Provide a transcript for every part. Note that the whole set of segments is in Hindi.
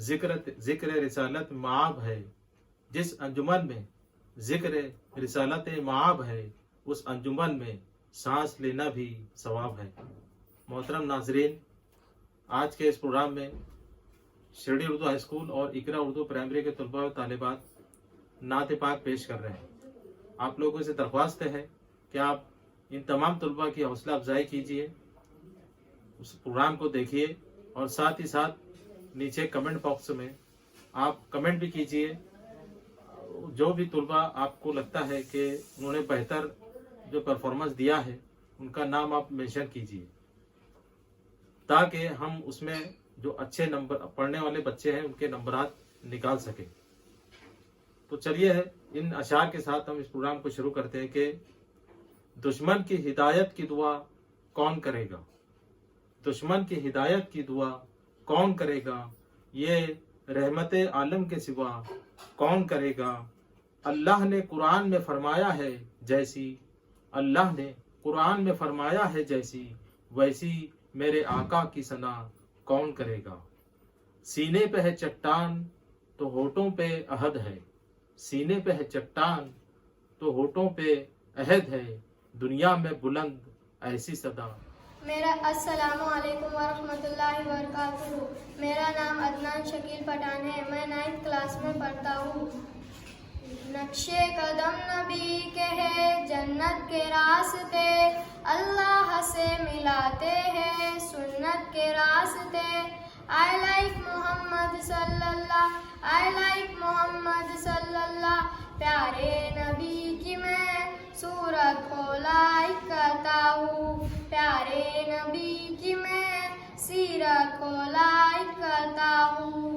जिक्र रिसालत माब है। जिस अंजुमन में जिक्र रिसालत माब है, उस अंजुमन में सांस लेना भी सवाब है। मोहतरम नाजरीन, आज के इस प्रोग्राम में शिरडी उर्दू हाई स्कूल और इकरा उर्दू प्राइमरी के तलबा और तालिबात नात पाक पेश कर रहे हैं। आप लोगों से दरख्वास्त है कि आप इन तमाम तलबा की हौसला अफजाई कीजिए, उस प्रोग्राम को देखिए और साथ ही साथ नीचे कमेंट बॉक्स में आप कमेंट भी कीजिए। जो भी तलबा आपको लगता है कि उन्होंने बेहतर जो परफॉर्मेंस दिया है, उनका नाम आप मेंशन कीजिए, ताकि हम उसमें जो अच्छे नंबर पढ़ने वाले बच्चे हैं उनके नंबरात निकाल सकें। तो चलिए इन अशार के साथ हम इस प्रोग्राम को शुरू करते हैं कि दुश्मन की हिदायत की दुआ कौन करेगा, दुश्मन की हिदायत की दुआ कौन करेगा, ये रहमत आलम के सिवा कौन करेगा। अल्लाह ने कुरान में फरमाया है जैसी, अल्लाह ने कुरान में फरमाया है जैसी, वैसी मेरे आका की सना कौन करेगा। सीने पे है चट्टान तो होठों पे अहद है, सीने पे है चट्टान तो होठों पे अहद है, दुनिया में बुलंद ऐसी सदा। मेरा अस्सलामु अलैकुम वरहमतुल्लाहि वबरकातुहू। मेरा नाम अदनान शकील पठान है। मैं 9th क्लास में पढ़ता हूँ। नक्शे कदम नबी के है जन्नत के रास्ते, अल्लाह से मिलाते हैं सुन्नत के रास्ते। आई लाइक मोहम्मद सल्लल्लाह, आई लाइक मोहम्मद सल्लल्लाह, प्यारे नबी की मैं सूरत को लाइक करता हूँ, प्यारे नबी की मैं सीरत को लाइक करता हूँ।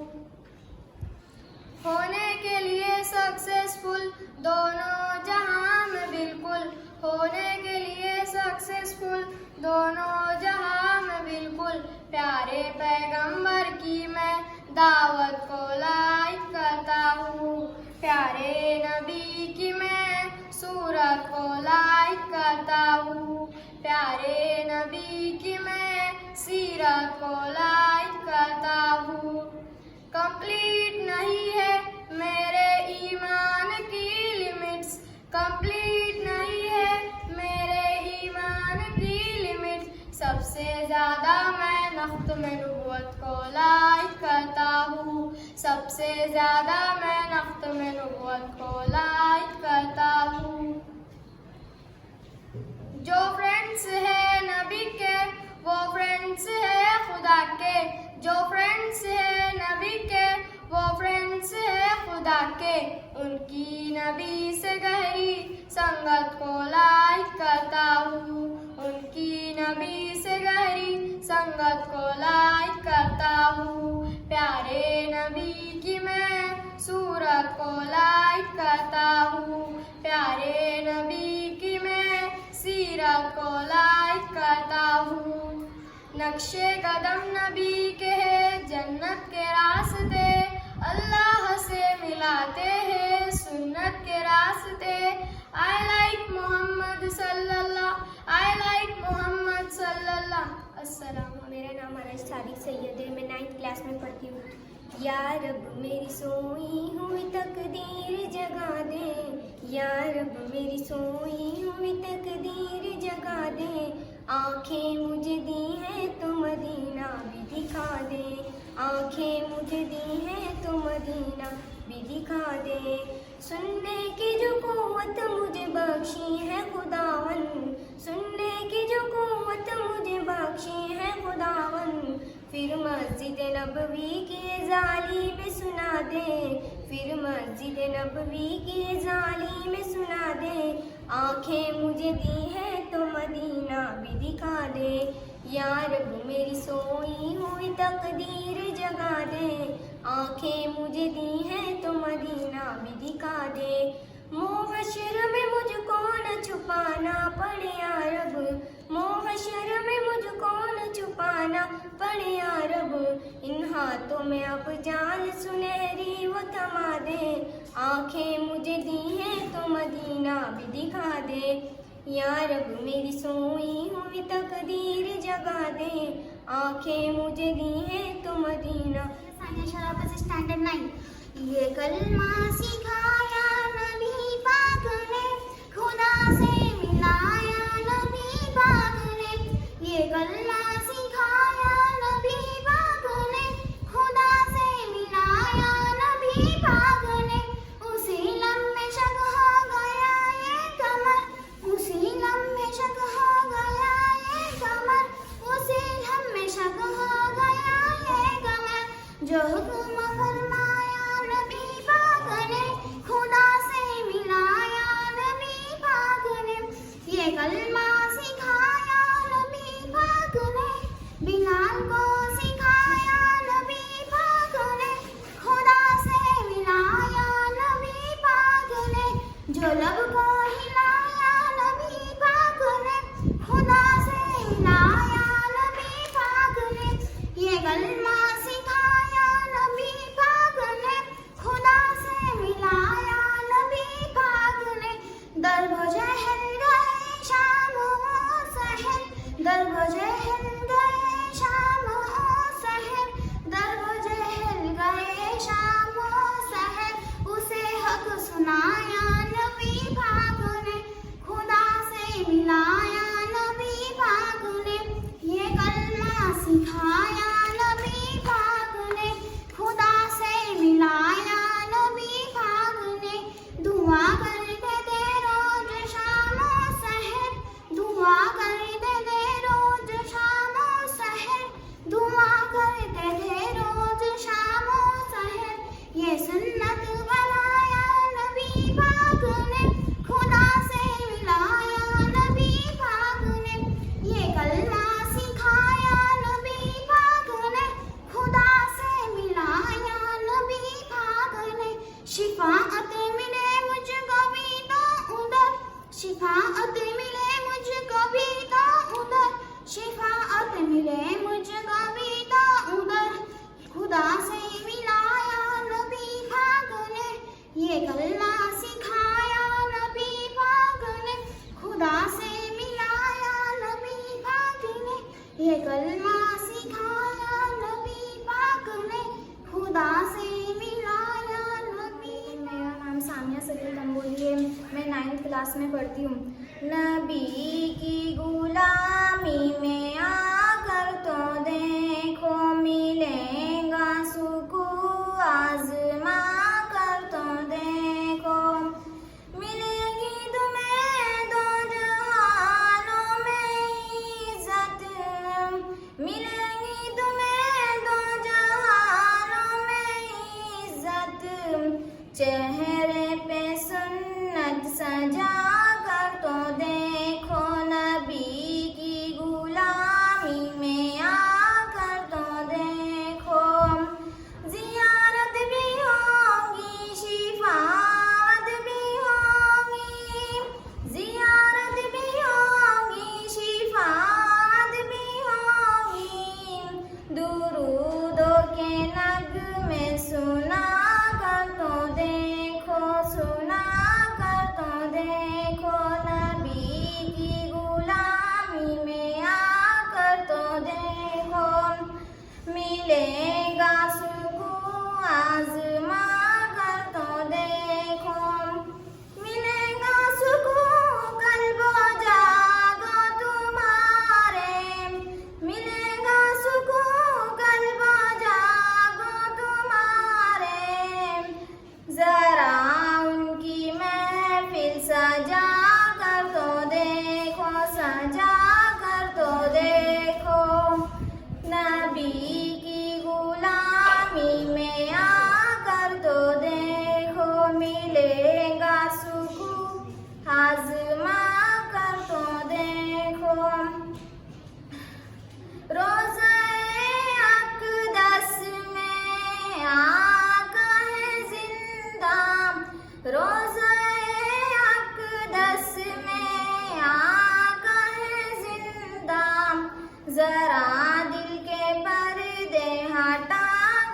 होने के लिए सक्सेसफुल दोनों जहां में बिल्कुल, होने के लिए सक्सेसफुल दोनों जहां में बिल्कुल, प्यारे पैगंबर की मैं दावत को लाइक करता हूँ, प्यारे नबी की मैं सूरत को लाइक करता हूँ, प्यारे नबी की मैं सीरत को लाइक करता हूँ। कंप्लीट नहीं है मेरे ईमान की लिमिट्स, कंप्लीट नहीं है मेरे ईमान की लिमिट्स, सबसे ज़्यादा मैं नख्त में नबूवत को लाइक करता हूँ, सबसे ज़्यादा मैं नख्त में नबूवत को लाइक करता हूँ। जो फ्रेंड्स है नबी के वो फ्रेंड्स है खुदा के, जो फ्रेंड्स है नबी के वो फ्रेंड्स है खुदा के, उनकी नबी से गहरी संगत को लाइक करता हूँ, उनकी नबी से गहरी संगत को लाइक करता हूँ, प्यारे नबी की मैं सूरत को लाइक करता हूँ, प्यारे नबी की मैं सीरत को लाइक करता हूँ। नक्शे कदम नबी के है जन्नत के रास्ते, अल्लाह से मिलाते हैं सुन्नत के रास्ते। आई लाइक मोहम्मद सल्लल्लाह, आई लाइक मोहम्मद सल्लल्लाह। अस्सलाम। मेरा नाम अनस सादिक सैयद है। मैं 9th क्लास में पढ़ती हूँ। या रब मेरी सोई हुई तकदीर जगा दे, या रब मेरी सोई हुई तकदीर जगा दे, आँखें मुझे दी है तो मदीना भी दिखा दे, आँखें मुझे दी है तो मदीना भी दिखा दे। सुनने की जो कुव्वत मुझे बख्शी है खुदावन, सुनने की जो कुव्वत मुझे बख्शी है खुदावन, फिर मस्जिद नबवी की जाली में सुना दे, फिर मस्जिद नबवी की जाली में सुना दे, आँखें मुझे दी है तो मदीना भी दिखा दे। या रब मेरी सोई हुई तकदीर जगा दे, आँखें मुझे दी है तो मदीना भी दिखा दे। मोहशर में मुझको न छुपाना पड़े या रब, मोहशर में मुझको न छुपाना पड़े या रब, इन हाथों में अब जान सुनहरी वो थमा दे, आँखें मुझे दी हैं तो मदीना भी दिखा दे। या रब मेरी सोई हुई तकदीर जगा दे, आँखें मुझे दी हैं तो मदीना सानिया शराफत स्टैंडर्ड 9। ये कलमा सिखाया नबी पाक ने, खुदा से मिलाया नबी पाक ने। ये कलमा सिखाया नबी पाक ने, खुदा से मिलाया नबी पाक ने। उसी लम्हे शक हो गया ये कमर, उसी लम्हे शक हो गया ये कमर, उसी लम्हे शक हो गया ये कमर। जो हुक्म फरमाया नबी पाक ने, खुदा से मिलाया नबी पाक ने। ये कलमा सिखाया नबी पाक ने, बिलाल को सिखाया नबी पाक ने, खुदा से मिलाया नबी पाक ने। जो लब को हिलाया नबी पाक ने, खुदा से मिलाया नबी पाक ने। ये कलमा सिखाया नबी पाक ने, खुदा से मिलाया नबी पाक ने। दर जहल गए शाम और सहर, दर जहल गए शाम और सहर, दर जहल गए शाम और सहर। उसे हक सुनाया नबी पाक ने, खुदा से मिलाया नबी पाक ने। ये कलमा सिखाया नबी पाक ने, खुदा से मिलाया नबी पाक ने। दुआ करते थे रोज शाम और सहर, दुआ करते थे रोज शाम और सहर, दुआ करते थे रोज शाम और सहर। ये सुन्नत बनाया नबी पाक ने, खुदा से मिलाया नबी पाक ने। ये कलमा सिखाया नबी पाक ने, खुदा से मिलाया नबी पाक ने। शिफाअत मिले मुझको भी तो उधर, शिफाअत मिले मुझको भी तो उधर, शिफाअत मिले मुझको भी तो उधर। खुदा से मिलाया नबी पाक ने, ये कलमा सिखाया नबी पाक ने, खुदा से मिलाया नबी पाक ने। ये कलमा सिखाया नबी पाक ने, खुदा से मिलाया नबी। मेरा नाम सानिया सलील तंबोली है, मैं 9th क्लास में पढ़ती हूँ। नबी की गुलामी में आकर तो देखो, मिलेगा सुकून आज़मा कर तो देखो। मिलेगी तुम्हें दो जहानों में इज़्ज़त, मिलेगी तुम्हें दो जहानों में इज़्ज़त। चेहरे पे सुन्नत सजा कर तो देखो, नबी की गुलामी में आकर तो देखो। ज़ियारत भी होगी, शिफाअत भी होगी, ज़ियारत भी होगी, शिफाअत भी होगी। दुरूदों के नगमे सुना कर तो देखो, सुना कर तो देखो। नबी की गुलामी में आकर तो देखो, मिलेगा सुकून आज़मा कर तो देखो। मिलेगा सुकून कल्बो जागो तुम्हारे, मिलेगा सुकून कल्बो जागो तुम्हारे। जरा उनकी महफिल सजा कर तो देखो, सजा कर तो देखो। नबी की गुलामी में आकर तो देखो, मिलेगा सुकून आज़मा कर तो देखो। रोज़े अक़दस में आका है जिंदा, रोज़े अक़दस में आका है जिंदा। जरा दिल के पर्दे हटा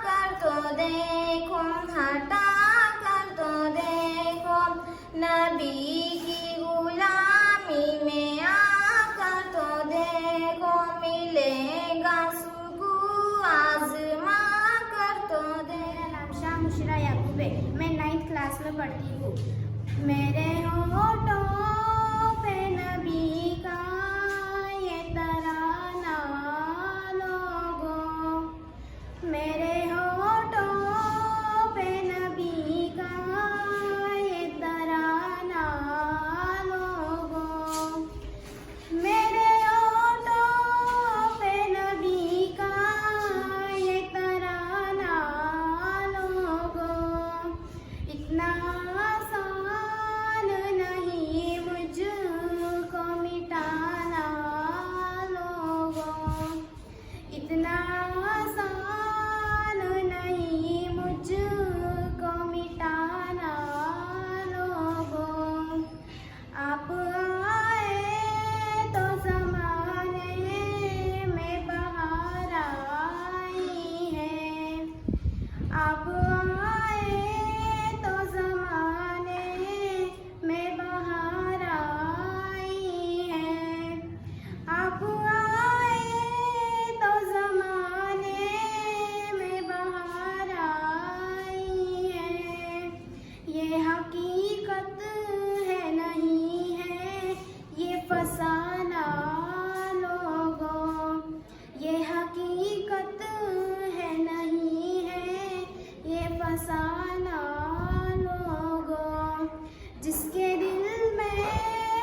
कर तो देखो, हटा कर तो देखो। नबी की गुलामी में आकर तो देखो, मिलेगा सुकून आज़मा कर तो में पढ़ती हूँ। मेरे होठों पे नबी का ये तराना लोगों, मेरे होठों पे नबी का ये तराना लोगों, मेरे होठों पे नबी का ये तराना लोगों, इतना आसान नहीं मुझको मिटाना लोगों, इतना आसान नहीं मुझको मिटाना लोगों। आप आए तो ज़माने में बहार आई है, आप आए तो ज़माने में बहार आई है, आप आए तो ज़माने में बहार आई है। ये हकीकत है नहीं है ये फसाना लोगों, ये हकीकत है नहीं है ये फसाना लोगों। जिसके दिल में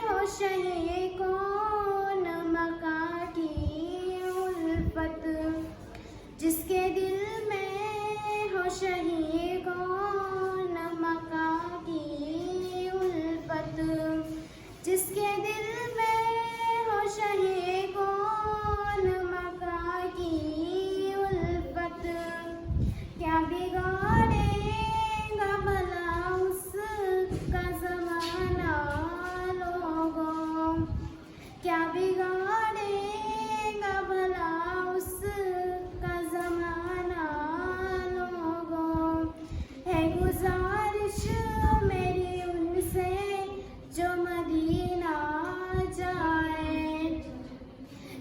हो शहे कौन मका की उल्फत, जिसके दिल में हो शहे कौन मका की उल्फत, जिसके दिल में हो शहे कौन मका की उल्फत, क्या बिगाड़ेगा भला उसका ज़माना लोगों, क्या बिगाड़ेगा भला उसका ज़माना लोगों। है गुजारिश मेरी उनसे जो मदीना जाए,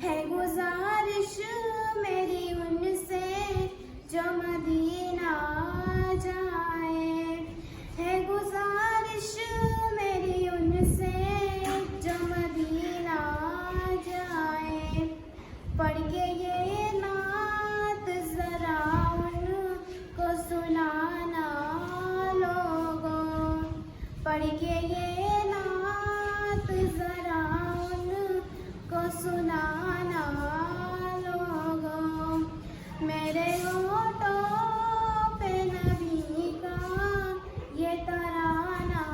है गुजारिश मेरी उनसे जो मदीना जाए, है गुजारिश मेरी उनसे जो मदीना जाए। पढ़ के ये नात ज़रा उनको सुनाना लोगों, पढ़ के ये नात ज़रा उनको सुनाना लोगों। मेरे होठों पे नबी का ये तराना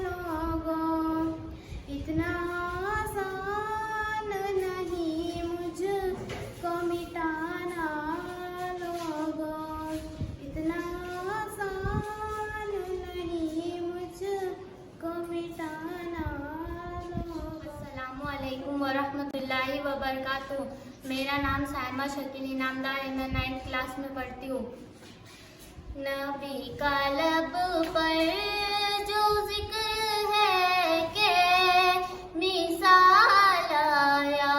लोगों, इतना आसान नहीं मुझको मिटाना लोगों, इतना आसान नहीं मुझको मिटाना लोगों। अस्सलामुअलैकुम वरहमतुल्लाहि वबरकातुहू। मेरा नाम सायमा शकील इनामदार है, मैं 9th क्लास में पढ़ती हूँ। नबी का लब पर जो जिक्र है के मिसाल आया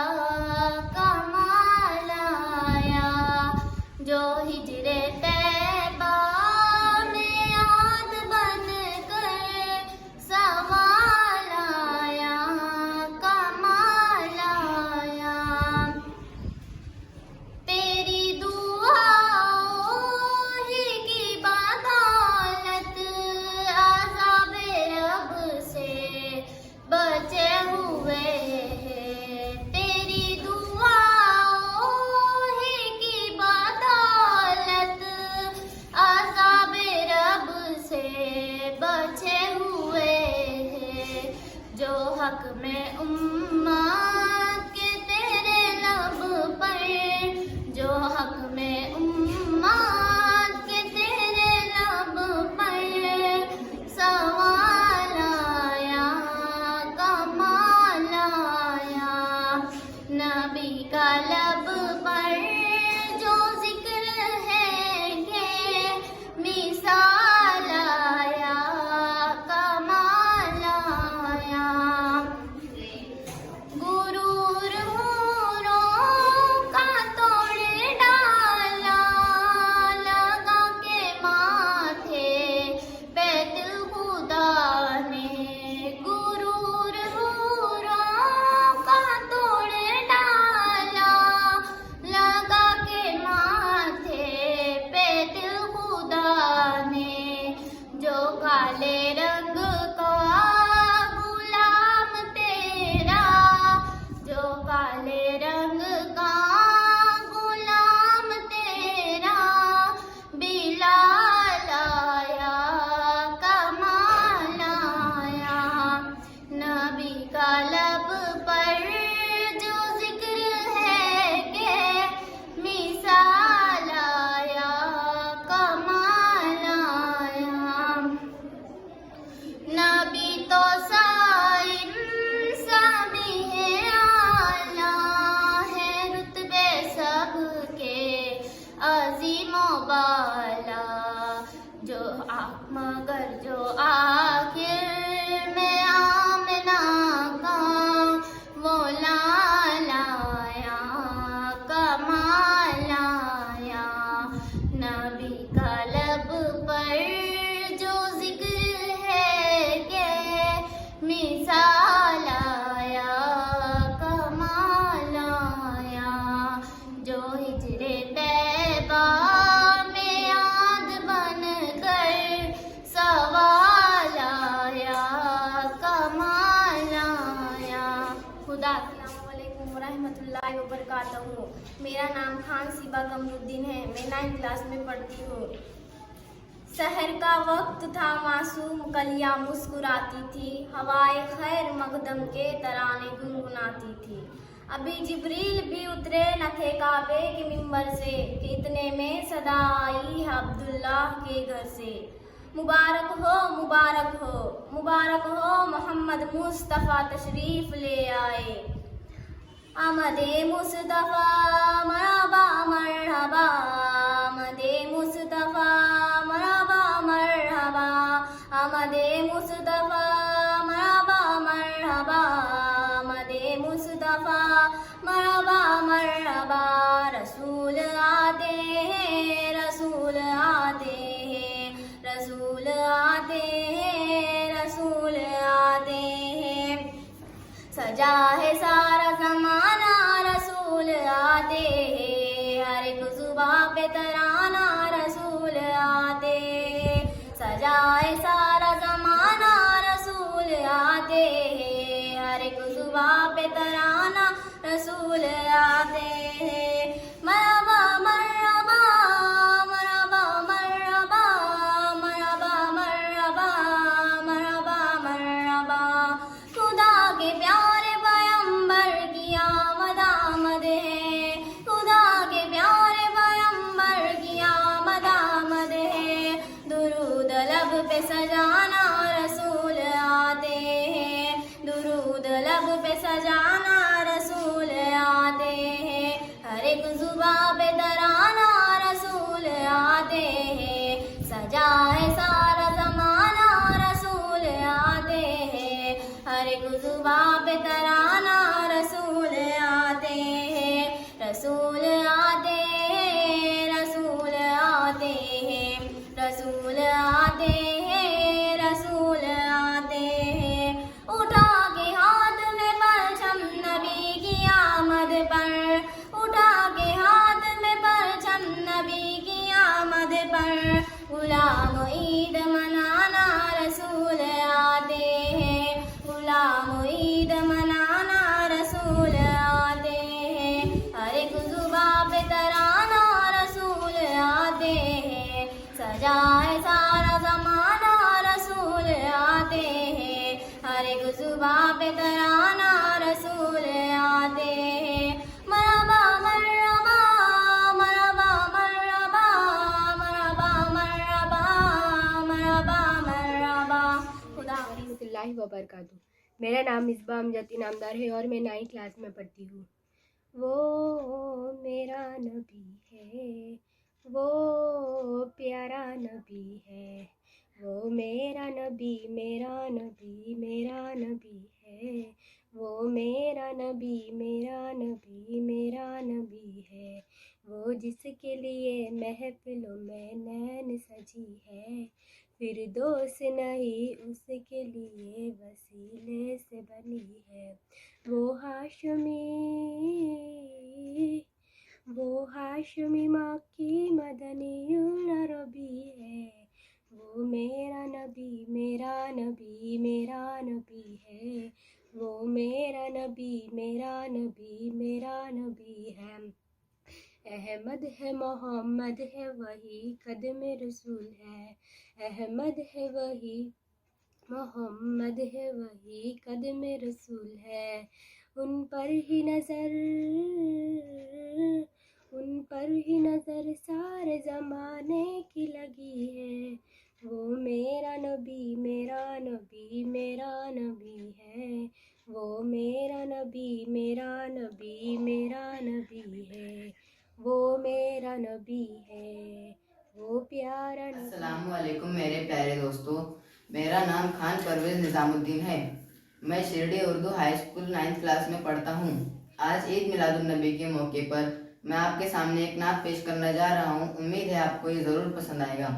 कमाल आया, जो हिजरे तैबा में याद बन कर सवाल आया कमाल आया। तेरी दुआओं ही की बदौलत अज़ाबे रब से बचे हुए हैं, तेरी दुआओं ही की बदौलत अज़ाबे रब से बचे हुए हैं। जो हक में उम्मत के तेरे लब पर, जो हक में उम्मत के तेरे लब पर सवाल आया कमाल आया। नबी का लब पर जो जिक्र है के मिसाल आया कमाल आया। अजीमो बाला जो मगर जो आखिर में आमना का वो लाया कमाल आया। नबी का लब पर जो जिक्र है के मिसाल आया कमाल आया। जो हिजरे तैबा में याद बन कर सवाल आया कमाल आया। खुदा अस्सलामुअलैकुम वरहमतुल्लाहि वबरकातुहू। मेरा नाम खान सिबा कमरुद्दीन है। मैं 9th क्लास में पढ़ती हूँ। सहर का वक्त था, मासूम कलियां मुस्कुराती थी, हवाए खैर मकदम के तराने गुनगुनाती थी। अभी जिब्रील भी उतरे न थे काबे के मिंबर से कि इतने में सदा आई है अब्दुल्लाह के घर से। मुबारक हो मुबारक हो मुबारक हो मोहम्मद मुस्तफ़ा तशरीफ ले आए। आमदे मुस्तफ़ा मरहबा मरहबा आमदे मुस्तफ़ा मरहबा मरहबा आमदे मुस्तफ़ा मरहबा मरहबा आमदे मुस्तफ़ा मरहबा मरहबा। रसूल आते हैं रसूल आते हैं रसूल आते हैं रसूल आते हैं। सजा है सारा ज़माना रसूल आते हैं, हर एक ज़ुबां पे तराना रसूल आते हैं। सजा है सारा ज़माना रसूल आते हैं, हर एक ज़ुबां पे तराना रसूल आते हैं। मरहबा मरहबा मरहबा मरहबा मरहबा मरहबा मरहबा मरहबा। खुदा के प्यारे पैगंबर की आमद आमद है, खुदा के प्यारे पैगंबर की आमद आमद है। दुरूद लब पे सजाना रसूल आते हैं, दुरूद लब पे सजाना रसूल आते हैं। हर एक जुबां पे तराना रसूल आते हैं। सजा है सारा ज़माना रसूल आते हैं, हर एक जुबां पे तराना रसूल आते हैं। रसूल आते हैं रसूल आते हैं रसूल आते हैं रसूल आते हैं। उठा के हाथ में परचम नबी की आमद पर, उठा के हाथ में परचम नबी की आमद पर। गुलाम ईद मनाना रसूल आते हैं, गुलाम ईद मनाना रसूल आते हैं। हर एक जुबां पे तराना रसूल आते हैं। सजा है सारा ज़माना रसूल आते हैं, हर एक जुबां पे तराना रसूल आते हैं। मरहबा मरहबा मरहबा मरहबा मरहबा मरहबा मरहबा मरहबा। खुदा रहमतुल्लाहि वबरकातुहू। मेरा नाम मिसबा अमजद इनामदार है और मैं 9th क्लास में पढ़ती हूँ। वो मेरा नबी है, वो प्यारा नबी है, वो मेरा नबी मेरा नबी मेरा नबी है, वो मेरा नबी मेरा नबी मेरा नबी है। वो जिसके लिए महफिलों में नैन सजी है, फिर दोस्त नहीं उसके लिए वसीले से बनी है। वो हाशमी माँ की मदनी अरबी है। वो मेरा नबी मेरा नबी मेरा नबी है, वो मेरा नबी मेरा नबी मेरा नबी है। अहमद है मोहम्मद है वही कदम रसूल है, अहमद है वही मोहम्मद है वही कदम रसूल है। उन पर ही नज़र सारे ज़माने की लगी है। वो मेरा नबी मेरा नबी मेरा नबी है, वो मेरा नबी मेरा नबी मेरा नबी है, वो मेरा प्यारा नबी है, वो प्यारा नबी। अस्सलामुअलैकुम मेरे प्यारे दोस्तों, मेरा नाम खान परवेज निज़ामुद्दीन है। मैं Shirdi Urdu high school 9th class में पढ़ता हूँ। आज ईद मिलादुन्नबी के मौके पर मैं आपके सामने एक नात पेश करने जा रहा हूँ। उम्मीद है आपको ये ज़रूर पसंद आएगा।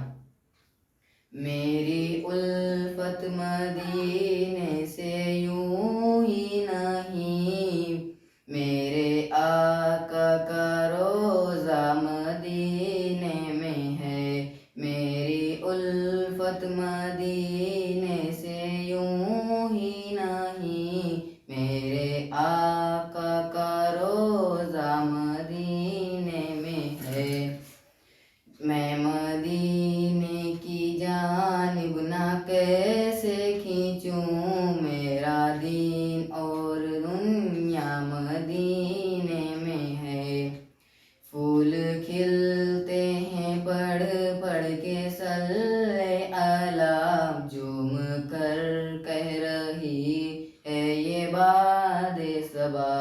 मेरी उल्फत मदीने से यूं ही नहीं, मेरे आका का रोज़ा मदीने में है। मेरी उल्फत मदीने से यूं ही नहीं, मेरे आका का रोज़ा मदीने में है। मैं मदीने की जानिब ना कैसे खींचूं, मेरा दीन और दुनिया मदीने में है। फूल खिलते हैं पढ़ पढ़ के सल्ले अला, झूम कर कह रही है ये बादे सबा।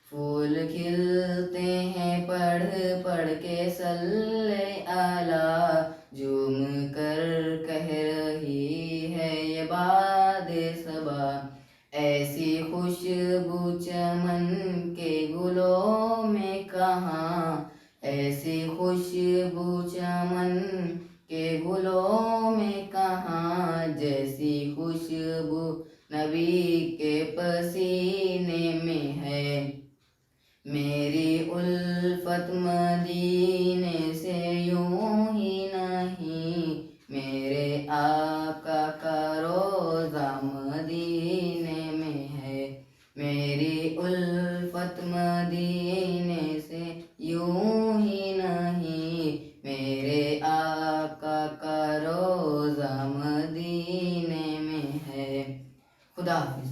फूल खिलते हैं पढ़ पढ़ के सल्ले अला, झूम कर कह रही है ये बादे सबा। ऐसी खुशबू चमन के गुलों में कहाँ, ऐसी खुशबू चमन के गुलों में कहाँ, जैसी खुशबू नबी के पसीने में है। मेरी उल्फत मदीने से यूं ही नहीं, मेरे आका का रोज़ा मदीने में है। मेरी उल्फत मदीने से यूं ही नहीं, मेरे आका का रोज़ा मदीने में है। खुदा हाफिज़।